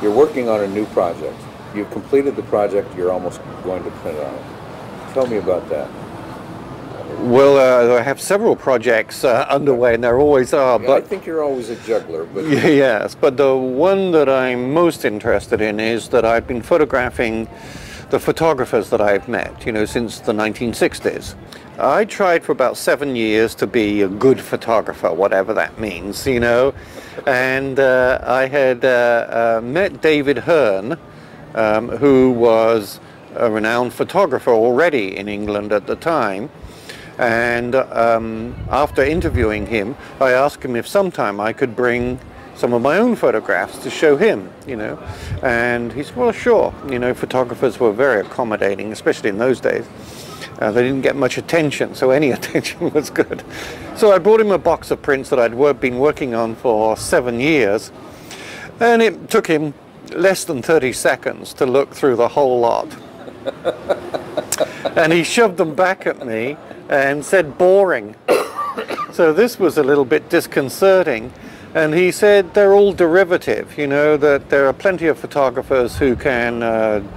You're working on a new project. You've completed the project. You're almost going to print on it. Tell me about that. Well, I have several projects underway, and there always are. Yeah, but I think you're always a juggler. But yes, but the one that I'm most interested in is that I've been photographing the photographers that I've met, you know, since the 1960s. I tried for about 7 years to be a good photographer, whatever that means, you know, and I had met David Hearn, who was a renowned photographer already in England at the time. And after interviewing him, I asked him if sometime I could bring some of my own photographs to show him, you know. And he said, well, sure. You know, photographers were very accommodating, especially in those days. They didn't get much attention, so any attention was good. So I brought him a box of prints that I'd been working on for 7 years. And it took him less than 30 seconds to look through the whole lot. And he shoved them back at me and said boring. So this was a little bit disconcerting. And he said they're all derivative, you know, that there are plenty of photographers who can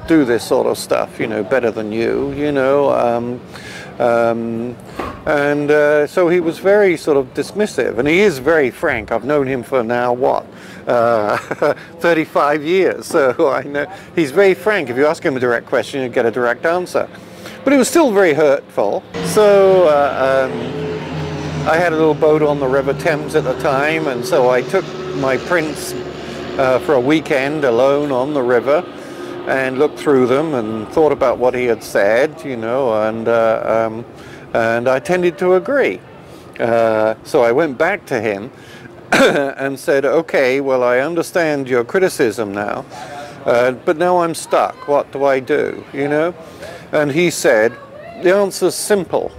do this sort of stuff, you know, better than you know. So he was very sort of dismissive, and he is very frank. I've known him for now, what, 35 years, so I know he's very frank. If you ask him a direct question, you get a direct answer. But it was still very hurtful. So I had a little boat on the River Thames at the time, and so I took my prints for a weekend alone on the river and looked through them and thought about what he had said, you know, and I tended to agree. So I went back to him and said, okay, well, I understand your criticism now, but now I'm stuck. What do I do, you know? And he said, the answer's simple.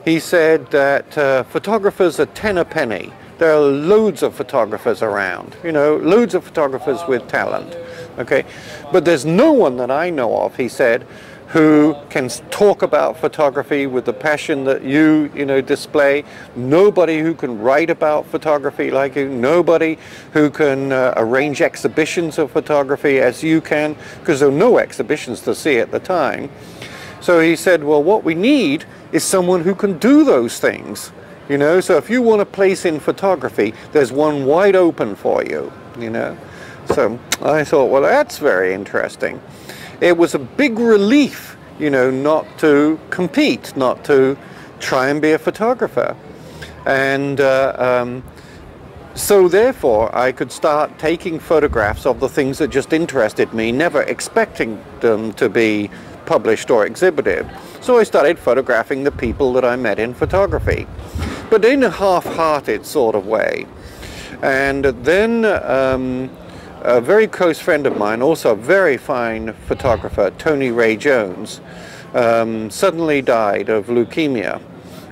He said that photographers are 10 a penny. There are loads of photographers around, you know, loads of photographers with talent, okay? But there's no one that I know of, he said, who can talk about photography with the passion that you know, display. Nobody who can write about photography like you. Nobody who can arrange exhibitions of photography as you can, because there were no exhibitions to see at the time. So he said, well, what we need is someone who can do those things, you know. So if you want a place in photography, there's one wide open for you, you know. So I thought, well, that's very interesting. It was a big relief, you know, not to compete, not to try and be a photographer. And so therefore I could start taking photographs of the things that just interested me, never expecting them to be published or exhibited. So I started photographing the people that I met in photography, but in a half-hearted sort of way. And then a very close friend of mine, also a very fine photographer, Tony Ray Jones, suddenly died of leukemia,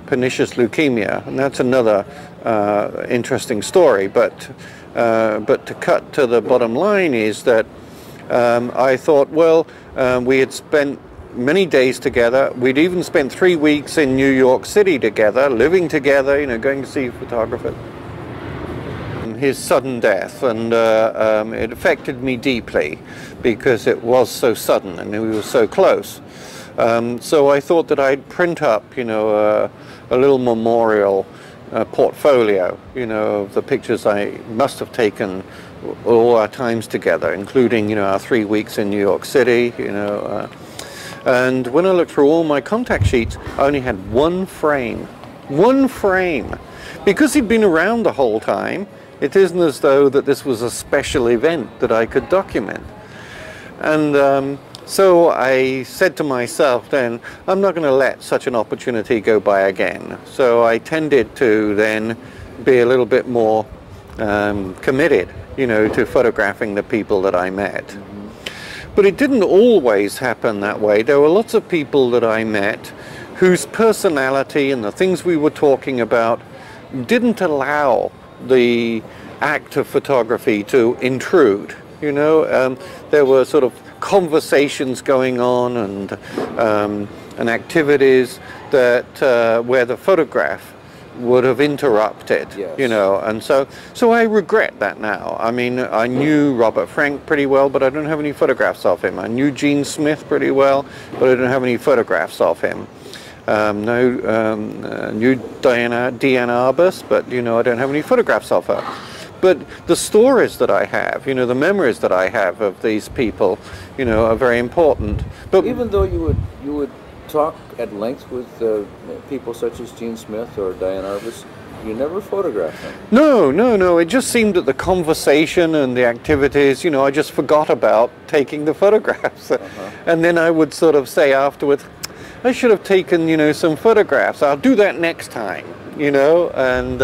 pernicious leukemia, and that's another interesting story. But to cut to the bottom line is that I thought, well, we had spent many days together. We'd even spent 3 weeks in New York City together, living together, you know, going to see photographers. His sudden death, and it affected me deeply because it was so sudden and we were so close. So I thought that I'd print up, you know, a little memorial portfolio, you know, of the pictures I must have taken all our times together, including, you know, our 3 weeks in New York City, you know. And when I looked through all my contact sheets, I only had one frame, because he'd been around the whole time. It isn't as though that this was a special event that I could document. And so I said to myself then, I'm not going to let such an opportunity go by again. So I tended to then be a little bit more committed, you know, to photographing the people that I met. But it didn't always happen that way. There were lots of people that I met whose personality and the things we were talking about didn't allow the act of photography to intrude, you know. There were sort of conversations going on and activities that where the photograph would have interrupted, Yes. you know, and so I regret that now. I mean, I knew Robert Frank pretty well, but I don't have any photographs of him. I knew Gene Smith pretty well, but I don't have any photographs of him. Knew Diane Arbus, but, you know, I don't have any photographs of her. But the stories that I have, you know, the memories that I have of these people, you know, are very important. But Even though you would talk at length with people such as Gene Smith or Diane Arbus, you never photographed them. No. It just seemed that the conversation and the activities, you know, I just forgot about taking the photographs. And then I would sort of say afterwards, I should have taken, you know, some photographs. I'll do that next time, you know, and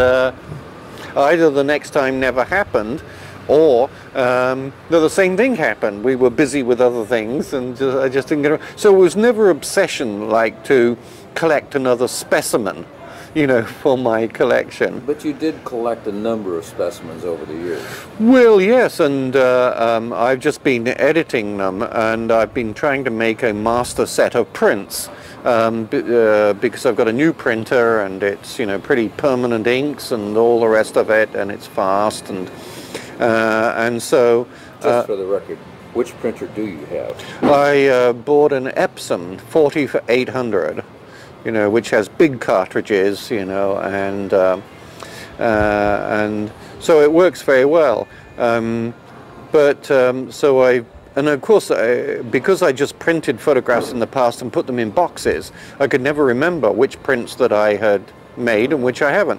either the next time never happened, or the same thing happened. We were busy with other things, and I just didn't get around. So it was never obsession like to collect another specimen, you know, for my collection. But you did collect a number of specimens over the years. Well, yes, and I've just been editing them, and I've been trying to make a master set of prints. Because I've got a new printer, and it's, you know, pretty permanent inks and all the rest of it, and it's fast, and so Just for the record, which printer do you have? I bought an Epson 40 for 800, you know, which has big cartridges, you know, and so it works very well. And of course, because I just printed photographs in the past and put them in boxes, I could never remember which prints that I had made and which I haven't.